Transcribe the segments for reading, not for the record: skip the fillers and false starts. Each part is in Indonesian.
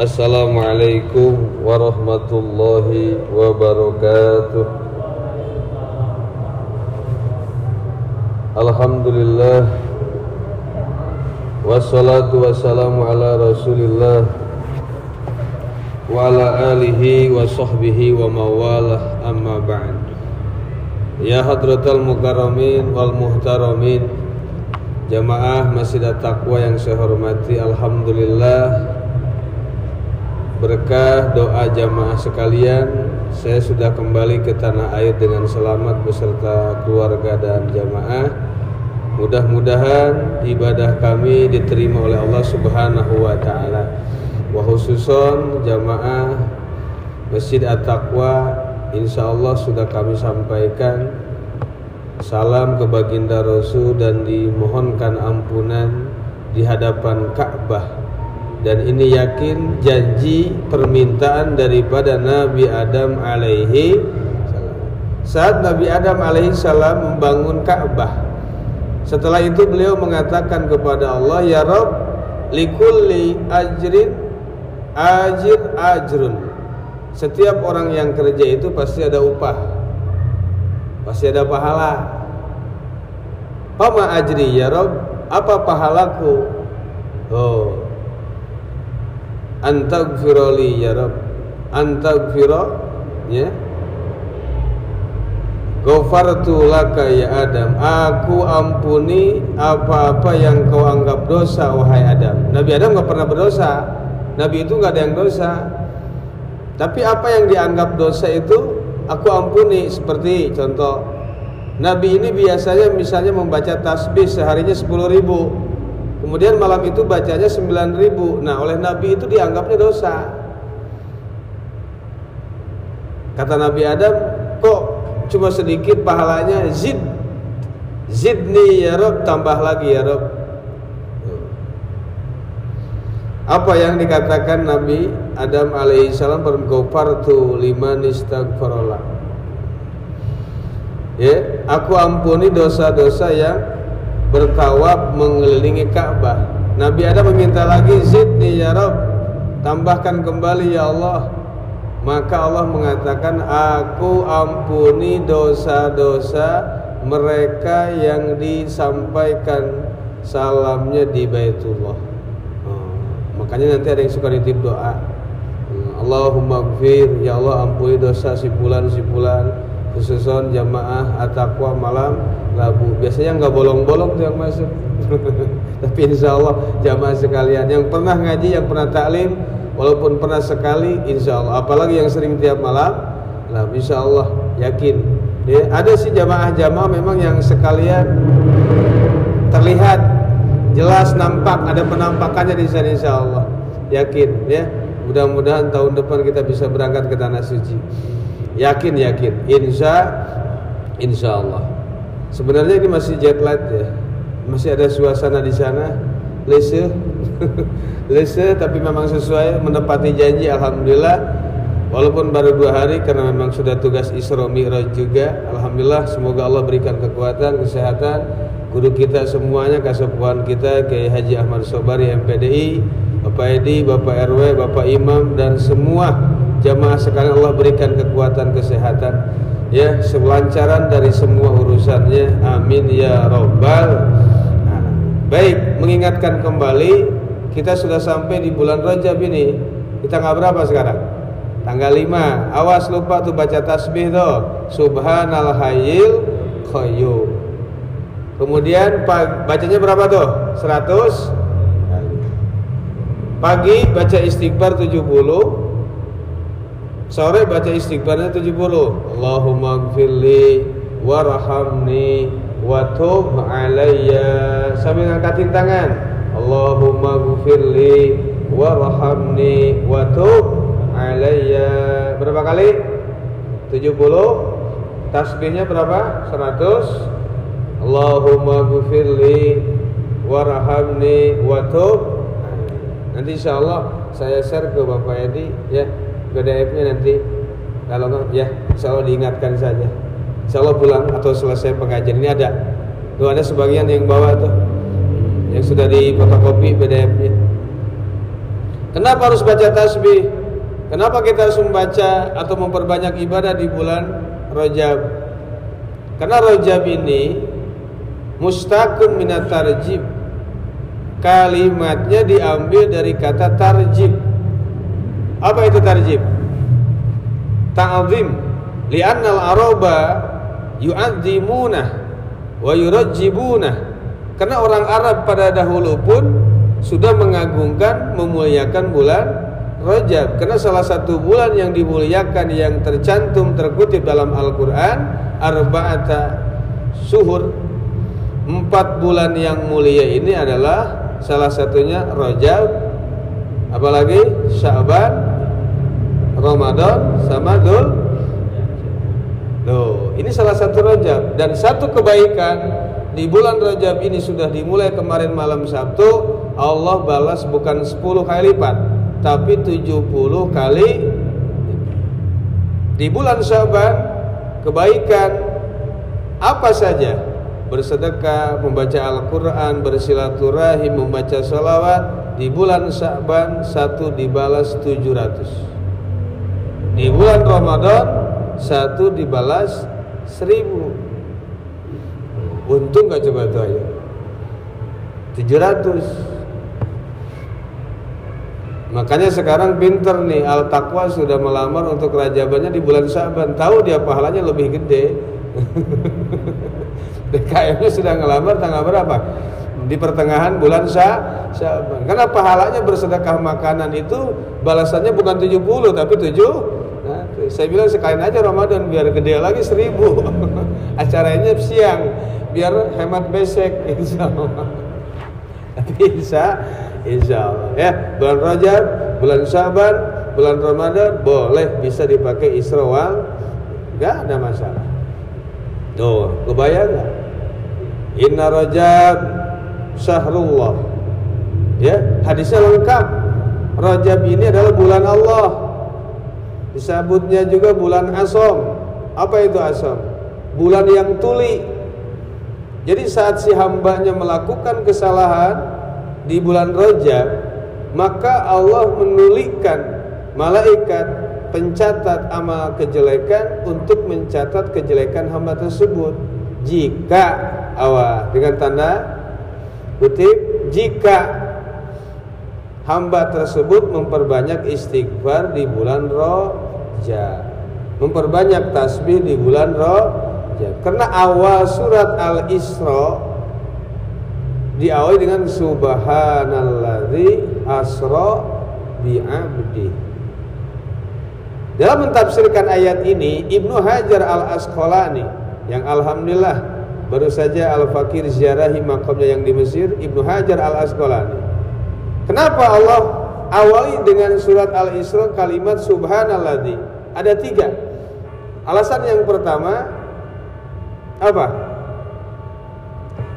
Assalamualaikum warahmatullahi wabarakatuh. Alhamdulillah, wassalatu wassalamu ala rasulillah wa ala alihi wa sahbihi wa mawalah, amma ba'd. Ya hadratal mukarramin wal muhtaramin, jamaah Masjid At-Taqwa yang saya hormati, alhamdulillah berkah doa jamaah sekalian, saya sudah kembali ke tanah air dengan selamat beserta keluarga dan jamaah. Mudah-mudahan ibadah kami diterima oleh Allah Subhanahu wa taala. Wa khususon jamaah Masjid At-Taqwa, insyaallah sudah kami sampaikan salam ke baginda Rasul dan dimohonkan ampunan di hadapan Ka'bah. Dan ini yakin janji permintaan daripada Nabi Adam alaihi salam. Saat Nabi Adam alaihi salam membangun Ka'bah, setelah itu beliau mengatakan kepada Allah, ya Rabb, likulli ajrin ajrun. Setiap orang yang kerja itu pasti ada upah, pasti ada pahala. Fama ajri ya Rabb, apa pahalaku? Oh, antagfiroli ya Rabb, antagfiro ya, ghafartu laka ya Adam, aku ampuni apa-apa yang kau anggap dosa wahai Adam. Nabi Adam gak pernah berdosa, Nabi itu gak ada yang dosa, tapi apa yang dianggap dosa itu aku ampuni. Seperti contoh, Nabi ini biasanya misalnya membaca tasbih seharinya 10.000, kemudian malam itu bacanya 9.000. Nah, oleh Nabi itu dianggapnya dosa. Kata Nabi Adam, kok cuma sedikit pahalanya? Zidni ya Rabb, tambah lagi ya Rabb. Apa yang dikatakan Nabi Adam alaihissalam, ghafartu liman istaghfarallah, ya, aku ampuni dosa-dosa yang bertawaf mengelilingi Ka'bah. Nabi Adam meminta lagi, zidni ya Rabb, tambahkan kembali ya Allah. Maka Allah mengatakan, aku ampuni dosa-dosa mereka yang disampaikan salamnya di Baitullah. Makanya nanti ada yang suka nitip doa, Allahumma gfir, ya Allah ampuni dosa sipulan-sipulan, khususon jamaah At-Taqwa malam Rabu. Biasanya nggak bolong-bolong tuh yang masuk. Tapi insya Allah jamaah sekalian yang pernah ngaji, yang pernah taklim, walaupun pernah sekali, insya Allah, apalagi yang sering tiap malam, nah insya Allah yakin. Ya, ada sih jamaah-jamaah memang yang sekalian terlihat jelas, nampak, ada penampakannya di sana, insya Allah yakin. Ya, mudah-mudahan tahun depan kita bisa berangkat ke tanah suci. Yakin, insya Allah. Sebenarnya ini masih jet lag ya, masih ada suasana di sana, lese, tapi memang sesuai menepati janji, alhamdulillah. Walaupun baru 2 hari karena memang sudah tugas Isra Mi'raj juga, alhamdulillah. Semoga Allah berikan kekuatan, kesehatan guru kita semuanya, kasepuhan kita Kiai Haji Ahmad Sobari MPDI, Bapak Edi, Bapak RW, Bapak Imam, dan semua jamaah sekalian Allah berikan kekuatan, kesehatan, ya, selancaran dari semua urusannya, amin ya robbal alamin. Baik, mengingatkan kembali, kita sudah sampai di bulan Rajab ini. Kita tanggal berapa sekarang? Tanggal 5. Awas lupa tuh baca tasbih tuh, subhanal hayyil qayyum. Kemudian bacanya berapa tuh? 100 kali. Pagi baca istighfar 70, sore baca istighfarnya 70. Allahumma gfirli warhamni wa tub alayya, sambil ngangkatin tangan. Allahumma gfirli warhamni wa tub alayya. Berapa kali? 70. Tasbihnya berapa? 100. Allahumma gfirli warhamni wa tub. Nanti insyaallah saya share ke Bapak Edi ya, PDF-nya nanti. Kalau ya, insyaallah diingatkan saja. Insyaallah pulang atau selesai pengajian ini ada. Tuh ada sebagian yang bawa tuh, yang sudah di fotokopi PDF-nya. Kenapa harus baca tasbih? Kenapa kita harus membaca atau memperbanyak ibadah di bulan Rajab? Karena Rajab ini mustaqun minat tarjib. Kalimatnya diambil dari kata tarjib. Apa itu tarjib? Ta'zim. Li'annal araba yu'azzimuna wa yurajjibuna. Karena orang Arab pada dahulu pun sudah mengagungkan, memuliakan bulan Rajab. Karena salah satu bulan yang dimuliakan yang tercantum terkutip dalam Al-Quran, arba'ata suhur, 4 bulan yang mulia ini adalah salah satunya Rajab, apalagi Sya'ban, Ramadan sama Loh, ini salah satu Rajab. Dan satu kebaikan di bulan Rajab ini sudah dimulai kemarin malam Sabtu, Allah balas bukan 10 kali lipat, tapi 70 kali. Di bulan Sya'ban kebaikan apa saja? Bersedekah, membaca Al-Quran, bersilaturahim, membaca salawat. Di bulan Sya'ban 1 dibalas 700. Di bulan Ramadan 1 dibalas 1000. Untung gak coba tuh ayo 700. Makanya sekarang pinter nih, Al-Taqwa sudah melamar untuk rajabannya di bulan Sya'ban. Tahu dia pahalanya lebih gede. DKM-nya sudah ngelamar tanggal berapa? Di pertengahan bulan Sya'ban. Karena pahalanya bersedekah makanan itu balasannya bukan 70 tapi 7. Nah, saya bilang sekalian aja Ramadan biar gede lagi 1000. Acaranya siang biar hemat besek, insyaallah. Tapi insya Allah ya, bulan Rajab, bulan Sya'ban, bulan Ramadan boleh bisa dipakai Isra wal, enggak ada masalah. Tuh, kebayang enggak? Inna Rajab syahrullah. Ya, hadisnya lengkap. Rajab ini adalah bulan Allah. Disebutnya juga bulan Asham. Apa itu Asham? Bulan yang tuli. Jadi saat si hambanya melakukan kesalahan di bulan Rajab, maka Allah menulikan malaikat pencatat amal kejelekan untuk mencatat kejelekan hamba tersebut. Jika dengan tanda kutip, jika hamba tersebut memperbanyak istighfar di bulan Rajab, memperbanyak tasbih di bulan Rajab. Karena awal surat Al-Isra diawali dengan subhanalladzi asra bi'abdi. Dalam mentafsirkan ayat ini, Ibnu Hajar Al-Asqalani yang alhamdulillah baru saja Al-Fakir ziarahi makamnya yang di Mesir, Ibnu Hajar Al-Asqalani. Kenapa Allah awali dengan surat Al-Isra kalimat subhanalladzi? Ada 3. Alasan yang pertama apa?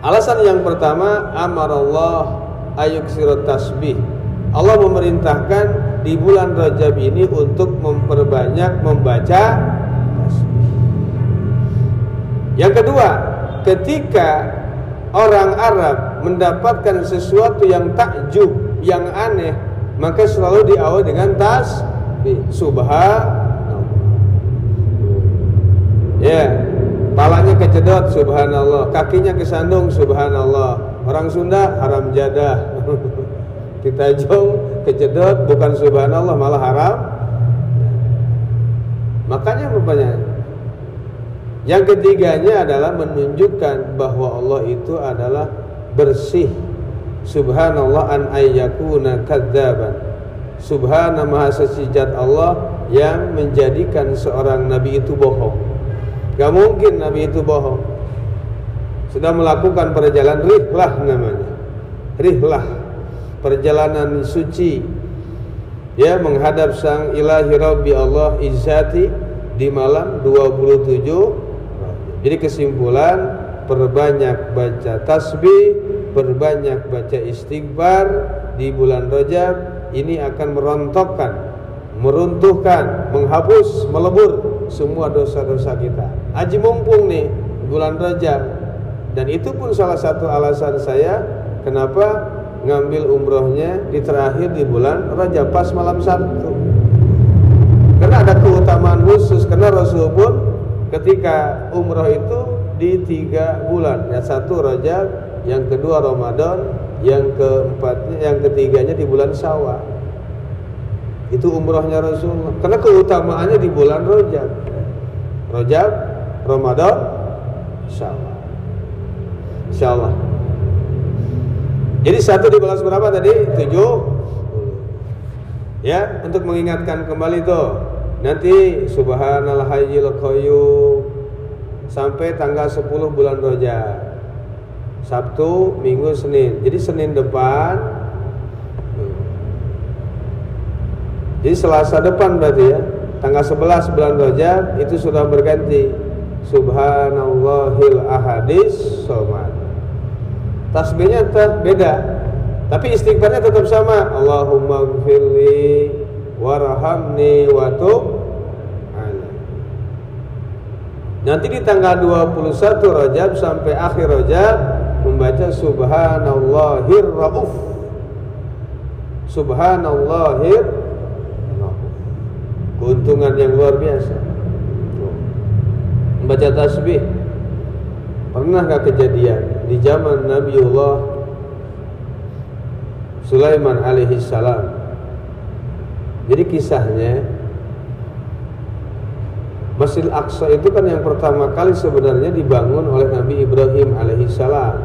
Alasan yang pertama, amarallah ayuksirat tasbih. Allah memerintahkan di bulan Rajab ini untuk memperbanyak membaca tasbih. Yang kedua, ketika orang Arab mendapatkan sesuatu yang takjub, yang aneh, maka selalu diawali dengan tasbih. Subhanallah. Ya, palanya kejedot, subhanallah. Kakinya kesandung, subhanallah. Orang Sunda haram jadah. Kita jong kejedot, bukan subhanallah, malah haram. Makanya rupanya yang ketiganya adalah menunjukkan bahwa Allah itu adalah bersih. Subhanallah an ayyakuna kadzaban. Subhana maha sesijat Allah yang menjadikan seorang nabi itu bohong. Gak mungkin nabi itu bohong. Sudah melakukan perjalanan rihlah namanya. Rihlah, perjalanan suci. Ya, menghadap sang ilahi Rabbi Allah Izzati di malam 27. Jadi kesimpulan, perbanyak baca tasbih, perbanyak baca istighfar di bulan Rajab. Ini akan merontokkan, meruntuhkan, menghapus, melebur semua dosa-dosa kita. Haji mumpung nih bulan Rajab. Dan itu pun salah satu alasan saya kenapa ngambil umrohnya di terakhir di bulan Rajab pas malam Sabtu. Karena ada keutamaan khusus, karena Rasul pun ketika umroh itu di 3 bulan, yang satu Rajab, yang kedua Ramadan, yang ketiganya di bulan Syawal. Itu umrohnya Rasulullah. Karena keutamaannya di bulan Rajab, Ramadan, Syawal. Insyaallah. Jadi satu dibalas berapa tadi? 7. Ya, untuk mengingatkan kembali tuh. Nanti Subhanal Hayyul Qayyum sampai tanggal 10 bulan Rajab. Sabtu, Minggu, Senin. Jadi Senin depan. Jadi Selasa depan berarti ya. Tanggal 11 bulan Rajab itu sudah berganti Subhanallahil Ahadis Somad. Tasbihnya tetap beda, tapi istighfarnya tetap sama. Allahumma gfirli warhamni wa tub alaihi. Nanti di tanggal 21 Rajab sampai akhir Rajab membaca Subhanallahir Rauf. Subhanallahir Rauf. Keuntungan yang luar biasa. Membaca tasbih. Pernah gak kejadian di zaman Nabiullah Sulaiman alaihi salam? Jadi kisahnya Masjid Aqsa itu kan yang pertama kali sebenarnya dibangun oleh Nabi Ibrahim alaihi salam.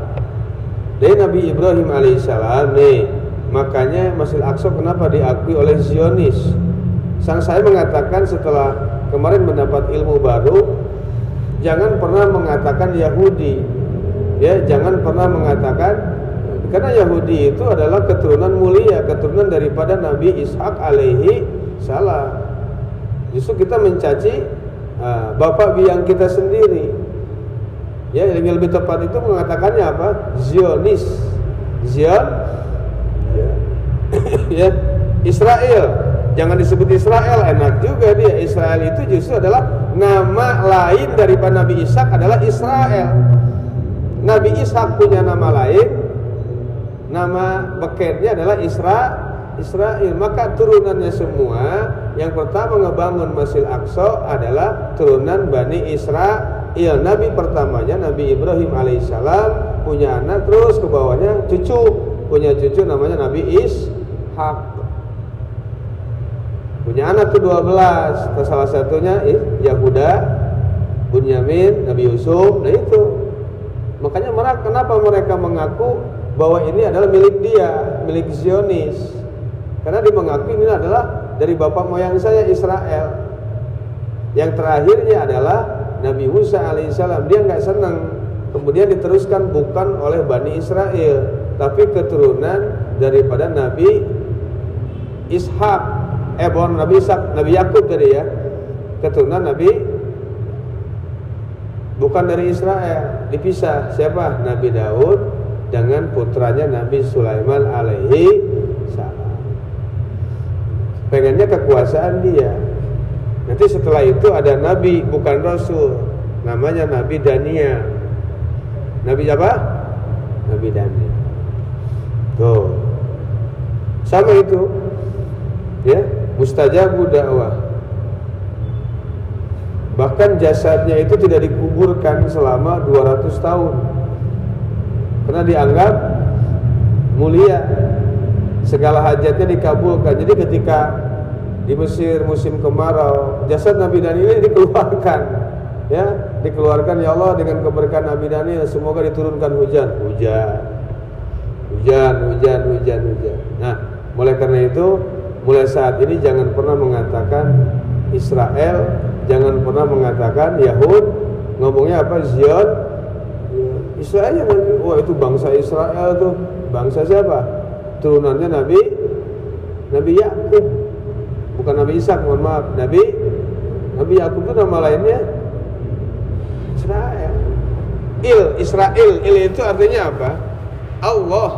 Dari Nabi Ibrahim alaihi salam nih, makanya Masjid Aqsa kenapa diakui oleh Zionis? Sang saya mengatakan setelah kemarin mendapat ilmu baru, jangan pernah mengatakan Yahudi, ya, jangan pernah mengatakan, karena Yahudi itu adalah keturunan mulia, keturunan daripada Nabi Ishak alaihi salam. Justru kita mencaci bapak biang kita sendiri. Ya, yang lebih tepat itu mengatakannya apa? Zionis, Zion, ya, Israel. Jangan disebut Israel, enak juga dia. Israel itu justru adalah nama lain daripada Nabi Ishak adalah Israel. Nabi Ishak punya nama lain, nama bekennya adalah Israel. Maka turunannya semua, yang pertama ngebangun Masjid Aqsa adalah turunan Bani Israel. Nabi pertamanya Nabi Ibrahim alaihissalam punya anak, terus ke bawahnya cucu, punya cucu namanya Nabi Ishak. Punya anak tuh 12, salah satunya Yahuda, Bunyamin, Nabi Yusuf. Nah itu, makanya kenapa mereka mengaku bahwa ini adalah milik dia, milik Zionis? Karena dia mengaku ini adalah dari bapak moyang saya Israel. Yang terakhirnya adalah Nabi Musa alaihissalam. Dia nggak senang, kemudian diteruskan bukan oleh Bani Israel, tapi keturunan daripada Nabi Ishak. Nabi Ishak, Nabi Yakub tadi ya, keturunan Nabi, bukan dari Israel, dipisah. Siapa? Nabi Daud dengan putranya Nabi Sulaiman alaihi salam. Pengennya kekuasaan dia. Nanti setelah itu ada Nabi, bukan Rasul, namanya Nabi Daniel. Nabi apa? Nabi Daniel. Tuh, sama itu, ya. Mustajabu dakwah. Bahkan jasadnya itu tidak dikuburkan selama 200 tahun. Karena dianggap mulia, segala hajatnya dikabulkan. Jadi ketika di Mesir musim kemarau, jasad Nabi Daniel ini dikeluarkan, ya, dikeluarkan. Ya Allah, dengan keberkahan Nabi Daniel semoga diturunkan hujan. Nah, mulai karena itu, mulai saat ini jangan pernah mengatakan Israel, jangan pernah mengatakan Yahud, ngomongnya apa? Zion, Israel. Wah, itu bangsa Israel tuh. Bangsa siapa? Turunannya Nabi Yakub, bukan Nabi Ishak, mohon maaf. Nabi Yakub itu nama lainnya Israel. Israel itu artinya apa? Allah.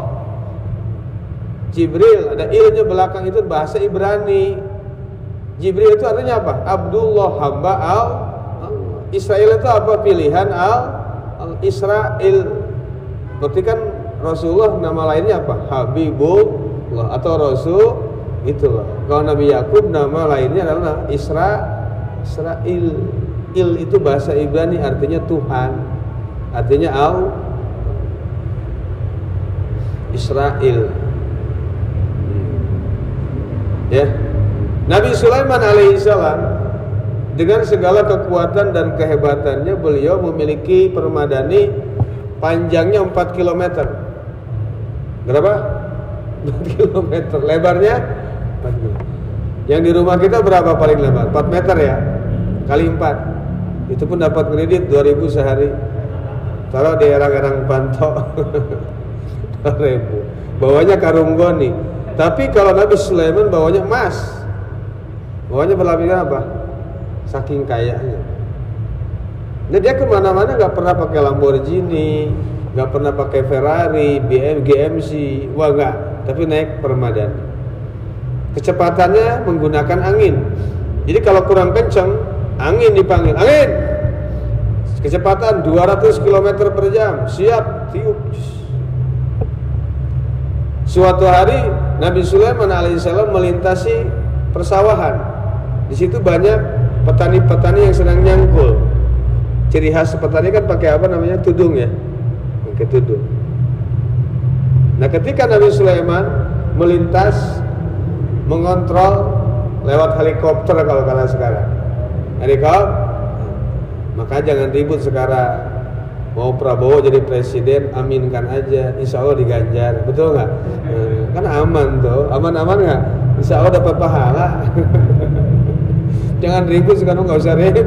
Jibril, ada ilnya belakang itu bahasa Ibrani. Jibril itu artinya apa? Abdullah, hamba Allah. Israel itu apa? Pilihan Israel. Berarti kan Rasulullah nama lainnya apa? Habibullah atau Rasul itulah. Kalau Nabi Yakub nama lainnya adalah Israil. Il itu bahasa Ibrani artinya Tuhan. Artinya Israel. Ya. Nabi Sulaiman alaihissalam dengan segala kekuatan dan kehebatannya, beliau memiliki permadani panjangnya 4 km. Berapa? 4 km. Lebarnya 4 km. Yang di rumah kita berapa paling lebar? 4 meter ya? Kali 4. Itu pun dapat kredit 2.000 sehari. Taruh di erang-erang Banto 2.000. Bawanya karung goni. Tapi kalau Nabi Sulaiman bawanya emas. Bawanya berlapisan apa? Saking kayanya. Nah, dia kemana-mana nggak pernah pakai Lamborghini, nggak pernah pakai Ferrari, GMC, wah nggak. Tapi naik permadani. Kecepatannya menggunakan angin. Jadi kalau kurang kencang, angin dipanggil, angin. Kecepatan 200 km per jam, siap tiup. Suatu hari Nabi Sulaiman alaihissalam melintasi persawahan. Di situ banyak petani-petani yang sedang nyangkul. Ciri khas petani kan pakai apa namanya? Tudung ya, pakai tudung. Nah, ketika Nabi Sulaiman melintas, mengontrol lewat helikopter kalau kalian sekarang. Helikopter. Maka jangan ribut sekarang. Mau Prabowo jadi presiden, aminkan aja, insya Allah diganjar, betul nggak? Kan aman tuh, aman-aman nggak? Insya Allah dapat pahala. Jangan ribut sekarang, nggak usah ribut.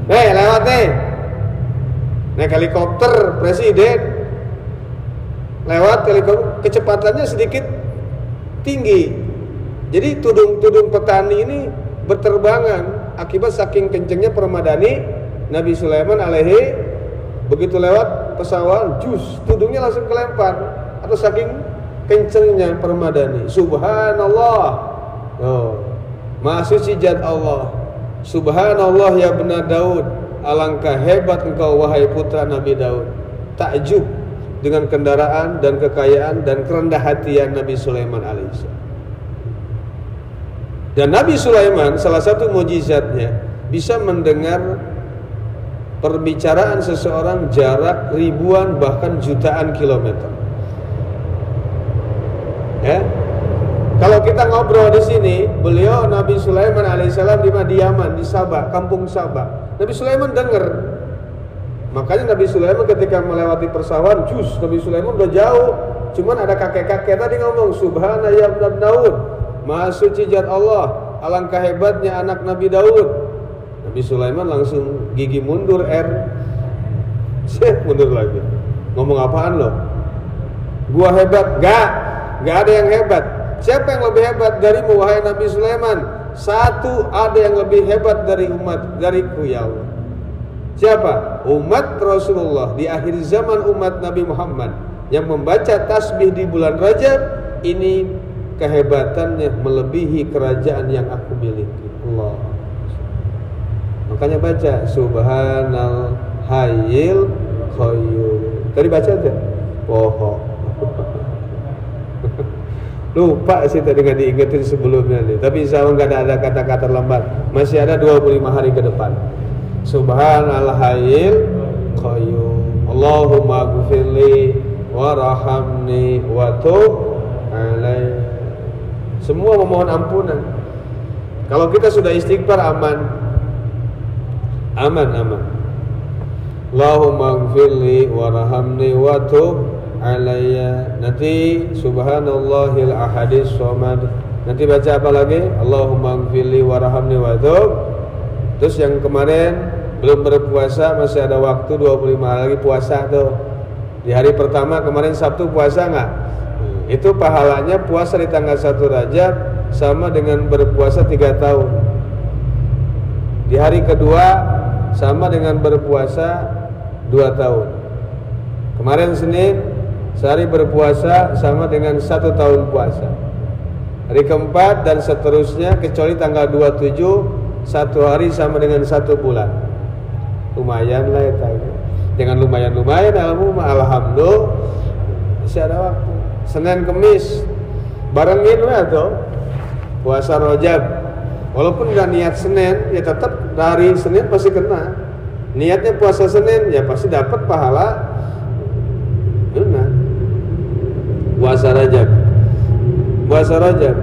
Lewat nih, naik helikopter presiden, lewat helikopter, kecepatannya sedikit tinggi. Jadi tudung-tudung petani ini berterbangan akibat saking kencengnya permadani Nabi Sulaiman alaihi. Begitu lewat pesawat, tudungnya langsung kelempar atau saking kencengnya permadani. Subhanallah. Maha suci zat Allah. Subhanallah ya benar Daud. Alangkah hebat engkau wahai putra Nabi Daud. Takjub dengan kendaraan dan kekayaan dan kerendah hatian Nabi Sulaiman alaihissalam. Dan Nabi Sulaiman salah satu mukjizatnya bisa mendengar perbicaraan seseorang jarak ribuan bahkan jutaan kilometer. Ya. Kalau kita ngobrol di sini, beliau Nabi Sulaiman alaihissalam di Madiyaman, di Sabah, kampung Sabah. Nabi Sulaiman dengar. Makanya Nabi Sulaiman ketika melewati persawahan, Nabi Sulaiman udah jauh. Cuman ada kakek-kakek tadi ngomong, Subhana ya ibn Daud. Maha suci zat Allah, alangkah hebatnya anak Nabi Daud. Nabi Sulaiman langsung gigi mundur, mundur lagi. Ngomong apaan lo? Gua hebat? Gak ada yang hebat. Siapa yang lebih hebat darimu wahai Nabi Sulaiman? Satu, ada yang lebih hebat dariku ya Allah. Siapa? Umat Rasulullah di akhir zaman, umat Nabi Muhammad yang membaca tasbih di bulan Rajab. Ini kehebatannya melebihi kerajaan yang aku miliki. Allah. Makanya baca Subhanal Hayyil Qayyum. Tadi baca aja. Lupa sih tadi, nggak diingetin sebelumnya nih. Tapi insya Allah nggak ada kata-kata lambat. Masih ada 25 hari ke depan. Subhanal Hayyil Qayyum. Allahumma ghfirli warhamni wa tub alaihi. Semua memohon ampunan. Kalau kita sudah istighfar aman. Allahumma ghfirli warhamni wa tub alayya. Nanti subhanallahil ahadis somad. Nanti baca apa lagi? Allahumma ghfirli warhamni wa tub. Terus yang kemarin belum berpuasa, masih ada waktu 25 hari lagi puasa tuh. Di hari pertama kemarin Sabtu puasa nggak? Itu pahalanya puasa di tanggal 1 Rajab sama dengan berpuasa 3 tahun. Di hari kedua sama dengan berpuasa 2 tahun. Kemarin Senin sehari berpuasa sama dengan 1 tahun puasa. Hari keempat dan seterusnya kecuali tanggal 27, 1 hari sama dengan 1 bulan. Lumayan lah ya. Jangan lumayan-lumayan, alhamdulillah. masih ada waktu. Senin Kemis barengin lah tuh puasa Rajab. Walaupun nggak niat Senin, ya tetap dari Senin pasti kena. Niatnya puasa Senin, ya pasti dapat pahala. Benar. Puasa Rajab. Puasa Rajab.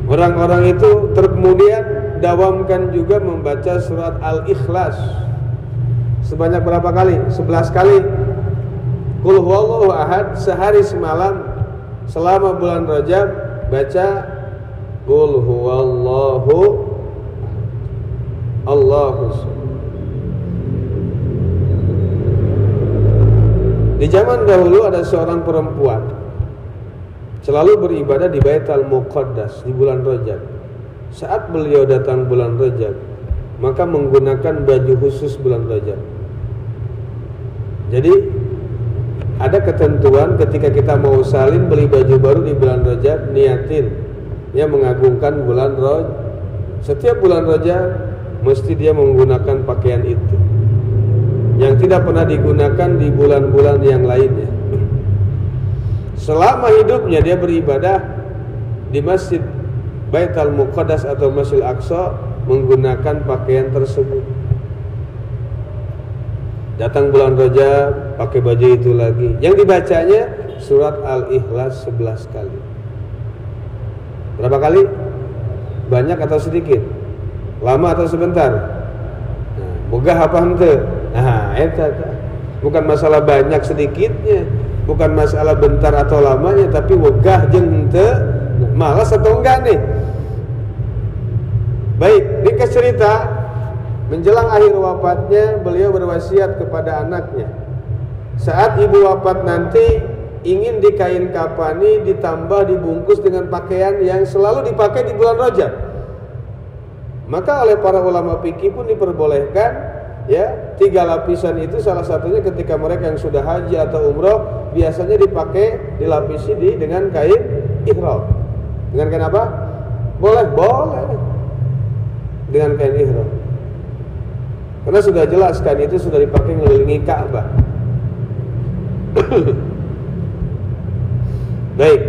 Orang-orang itu kemudian dawamkan juga membaca surat Al-Ikhlas. Sebanyak berapa kali? 11 kali. Qul huwallahu ahad sehari semalam selama bulan Rajab baca Qul huwallahu Allahu. Di zaman dahulu ada seorang perempuan selalu beribadah di Baitul Muqaddas di bulan Rajab. Saat beliau datang bulan Rajab, maka menggunakan baju khusus bulan Rajab. Jadi ada ketentuan ketika kita mau salin beli baju baru di bulan Rajab, niatin ya mengagungkan bulan Rajab. Setiap bulan Rajab mesti dia menggunakan pakaian itu, yang tidak pernah digunakan di bulan-bulan yang lainnya. Selama hidupnya dia beribadah di Masjid Baitul Muqaddas atau Masjid Aqsa menggunakan pakaian tersebut. Datang bulan Rajab pakai baju itu lagi. Yang dibacanya surat Al-Ikhlas 11 kali. Berapa kali? Banyak atau sedikit? Lama atau sebentar? Nah, boga apa henteu? Nah, eta bukan masalah banyak sedikitnya, bukan masalah bentar atau lamanya, tapi wegah jeung henteu, malas atau enggak nih. Baik, ringkas cerita, menjelang akhir wafatnya beliau berwasiat kepada anaknya, saat ibu wafat nanti ingin dikain kafani ditambah dibungkus dengan pakaian yang selalu dipakai di bulan Rajab. Maka oleh para ulama fikih pun diperbolehkan ya 3 lapisan itu, salah satunya ketika mereka yang sudah haji atau umroh biasanya dipakai dilapisi dengan kain ihram. Dengan kain apa? Boleh dengan kain ihram. Karena sudah jelas kain itu sudah dipakai mengelilingi Ka'bah. Baik.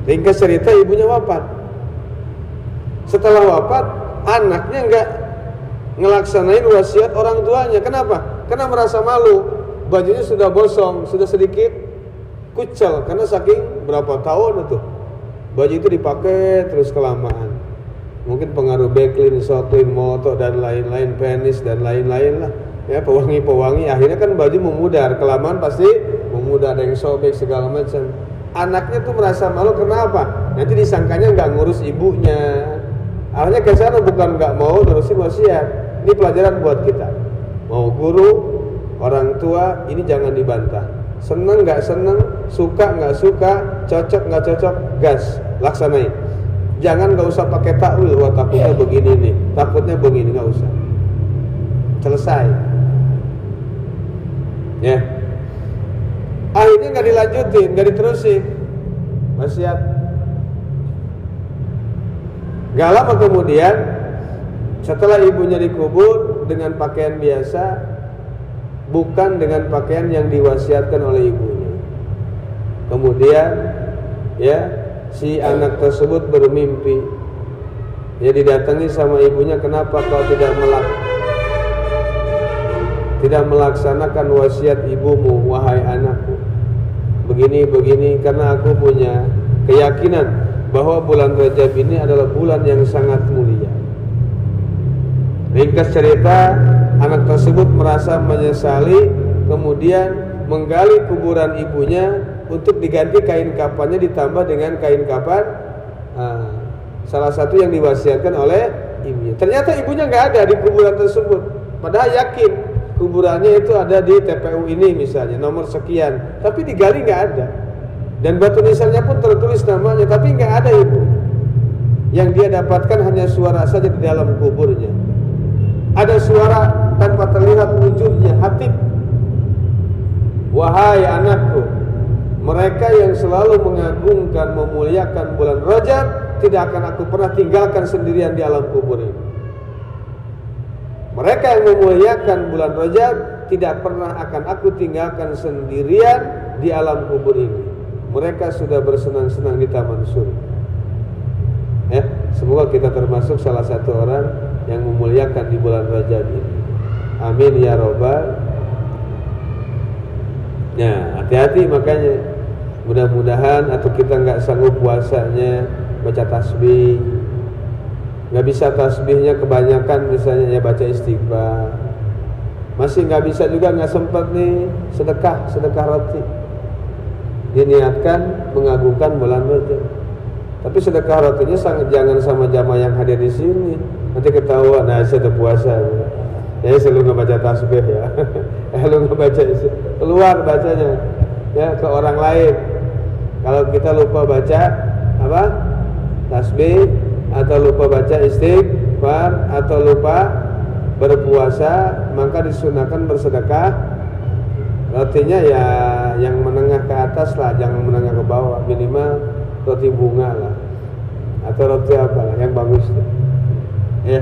Ringkas cerita, ibunya wafat. Setelah wafat, anaknya enggak ngelaksanain wasiat orang tuanya. Kenapa? Karena merasa malu. Bajunya sudah gosong, sudah sedikit kucel karena saking berapa tahun itu baju itu dipakai terus kelamaan. Mungkin pengaruh backlin, sotlin, moto dan lain-lain, penis dan lain-lain lah. Ya, pewangi-pewangi, akhirnya kan baju memudar, kelamaan pasti memudar, ada yang sobek segala macam. Anaknya tuh merasa malu, kenapa? Nanti disangkanya nggak ngurus ibunya. Akhirnya ke sana bukan nggak mau terusin wasiat. Ini pelajaran buat kita. Mau guru, orang tua, ini jangan dibantah. Seneng nggak seneng, suka nggak suka, cocok nggak cocok, gas, laksanain. Jangan nggak usah pakai takwil, wah takutnya begini nih, takutnya begini, nggak usah. Selesai. Ya. Akhirnya nggak dilanjutin, nggak diterusin wasiat. Gak lama kemudian, setelah ibunya dikubur dengan pakaian biasa, bukan dengan pakaian yang diwasiatkan oleh ibunya. Kemudian, ya, si anak tersebut bermimpi. Dia didatangi sama ibunya, kenapa kau tidak melaksanakan wasiat ibumu, wahai anakku? Begini, karena aku punya keyakinan bahwa bulan Rajab ini adalah bulan yang sangat mulia. Ringkas cerita, anak tersebut merasa menyesali, kemudian menggali kuburan ibunya untuk diganti kain kafannya ditambah dengan kain kafan salah satu yang diwasiatkan oleh ibunya. Ternyata ibunya nggak ada di kuburan tersebut, padahal yakin kuburannya itu ada di TPU ini misalnya, nomor sekian, tapi digali nggak ada. Dan batu nisannya pun tertulis namanya, tapi nggak ada ibu. Yang dia dapatkan hanya suara saja di dalam kuburnya. Ada suara tanpa terlihat wujudnya, hatib. Wahai anakku, mereka yang selalu mengagungkan, memuliakan bulan Rajab, tidak akan aku pernah tinggalkan sendirian di alam kubur ini. Mereka yang memuliakan bulan Rajab tidak pernah akan aku tinggalkan sendirian di alam kubur ini. Mereka sudah bersenang-senang di taman surga. Ya, semoga kita termasuk salah satu orang yang memuliakan di bulan Rajab ini. Amin ya robbal. Ya, hati-hati makanya. Mudah-mudahan atau kita nggak sanggup puasanya baca tasbih, nggak bisa tasbihnya kebanyakan, misalnya ya baca istighfar. Masih nggak bisa juga, nggak sempat nih sedekah roti. Diniatkan mengagungkan bulan Rajab. Tapi sedekah rotinya jangan sama jamaah yang hadir di sini. Nanti ketahuan, nah saya puasa. Ya selalu nggak baca tasbih ya. Lu nggak baca keluar bacanya ya ke orang lain. Kalau kita lupa baca apa tasbih atau lupa baca istighfar atau lupa berpuasa, maka disunahkan bersedekah rotinya ya yang menengah ke atas lah, jangan menengah ke bawah, minimal roti bunga lah atau roti apa lah yang bagus ya,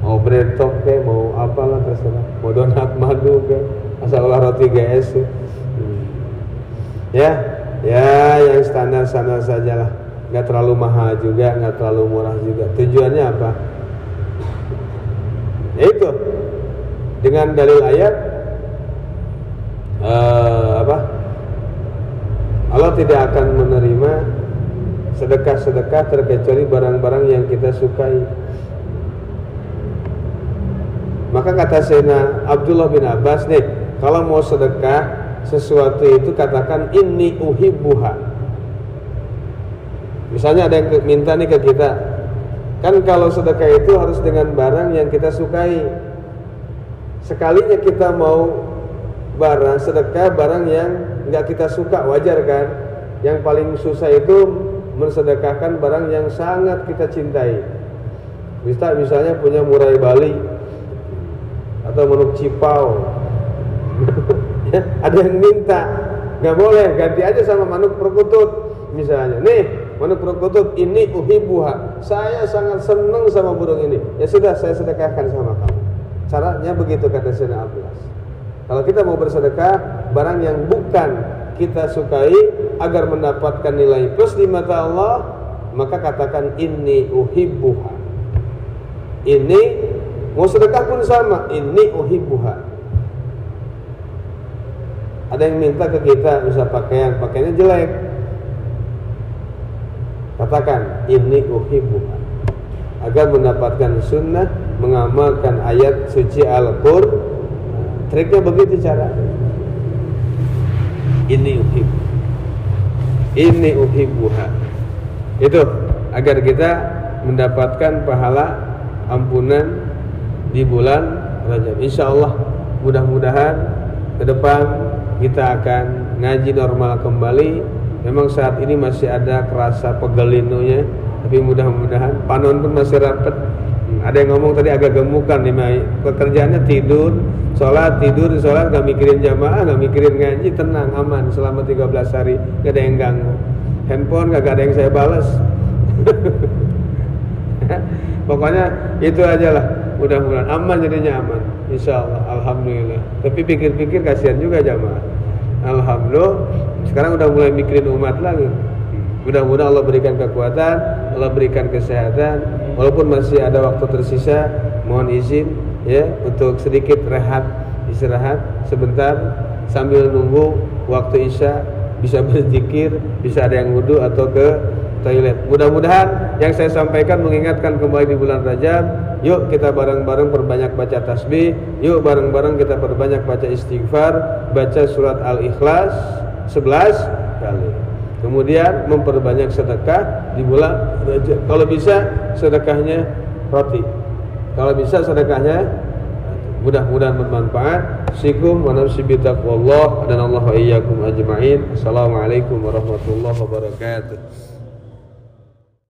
mau bread top kayak mau apalah terserah, mau donat madu kayak asal olah roti GS ya yang standar saja lah, nggak terlalu mahal juga, nggak terlalu murah juga. Tujuannya apa? Yaitu dengan dalil ayat Allah tidak akan menerima sedekah-sedekah terkecuali barang-barang yang kita sukai. Maka kata Sayyidina Abdullah bin Abbas nih, kalau mau sedekah sesuatu itu katakan inni uhibbuha. Misalnya ada yang minta nih ke kita, kan kalau sedekah itu harus dengan barang yang kita sukai. Sekalinya kita mau sedekah barang yang nggak kita suka, wajar kan? Yang paling susah itu mensedekahkan barang yang sangat kita cintai. Misalnya punya murai Bali atau manuk cipau. Ya, ada yang minta, nggak boleh, ganti aja sama manuk perkutut. Misalnya, nih manuk perkutut ini uhibbuha, saya sangat senang sama burung ini. Ya sudah, saya sedekahkan sama kamu. Caranya begitu kata Sayyidina Abbas. Kalau kita mau bersedekah barang yang bukan kita sukai agar mendapatkan nilai plus di mata Allah, maka katakan inni uhibbuha. Ini mau sedekah pun sama, inni uhibbuha. Ada yang minta ke kita misal pakaiannya jelek, katakan inni uhibbuha, agar mendapatkan sunnah, mengamalkan ayat suci Al-Qur'an. Triknya begitu cara. Inni uhibbuha. Itu agar kita mendapatkan pahala ampunan di bulan Rajab. Insyaallah mudah-mudahan ke depan kita akan ngaji normal kembali. Memang saat ini masih ada kerasa pegelinunya, tapi mudah-mudahan panon pun masih rapat. Ada yang ngomong tadi agak gemukan nih, pekerjaannya tidur, sholat, gak mikirin jamaah, gak mikirin ngaji, tenang, aman selama 13 hari, gak ada yang ganggu. Handphone gak ada yang saya balas. Pokoknya itu aja lah, mudah-mudahan aman, jadinya aman, insyaallah, alhamdulillah. Tapi pikir-pikir kasihan juga jamaah. Alhamdulillah, sekarang udah mulai mikirin umat lagi. Mudah-mudahan Allah berikan kekuatan, Allah berikan kesehatan. Walaupun masih ada waktu tersisa, mohon izin ya untuk sedikit istirahat sebentar sambil nunggu waktu Isya, bisa berzikir, bisa ada yang wudu atau ke toilet. Mudah-mudahan yang saya sampaikan mengingatkan kembali di bulan Rajab. Yuk kita bareng-bareng perbanyak baca tasbih, yuk bareng-bareng kita perbanyak baca istighfar, baca surat Al-Ikhlas 11 kali. Kemudian memperbanyak sedekah di bulan Rajab. Kalau bisa sedekahnya roti. Kalau bisa sedekahnya, mudah-mudahan bermanfaat. Sikum wa nafsi bi taqwallah dan Allah wa iyyakum ajma'in. Assalamualaikum warahmatullahi wabarakatuh.